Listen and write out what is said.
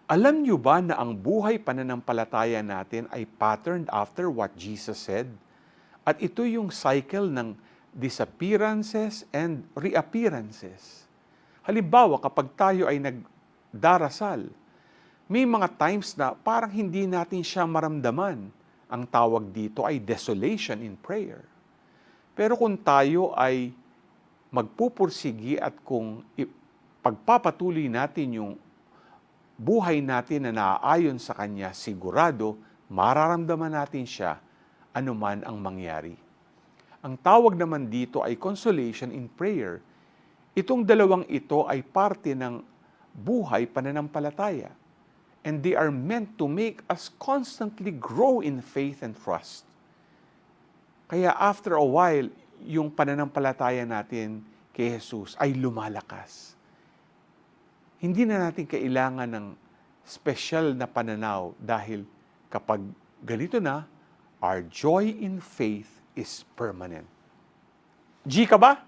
Alam niyo ba na ang buhay pananampalataya natin ay patterned after what Jesus said? At ito yung cycle ng disappearances and reappearances. Halimbawa, kapag tayo ay nagdarasal, may mga times na parang hindi natin siya maramdaman. Ang tawag dito ay desolation in prayer. Pero kung tayo ay magpupursigi at kung pagpapatuloy natin yung buhay natin na naaayon sa Kanya, sigurado, mararamdaman natin siya anuman ang mangyari. Ang tawag naman dito ay consolation in prayer. Itong dalawang ito ay parte ng buhay pananampalataya. And they are meant to make us constantly grow in faith and trust. Kaya after a while, yung pananampalataya natin kay Jesus ay lumalakas. Hindi na natin kailangan ng special na pananaw dahil kapag ganito na, our joy in faith is permanent. G ka ba?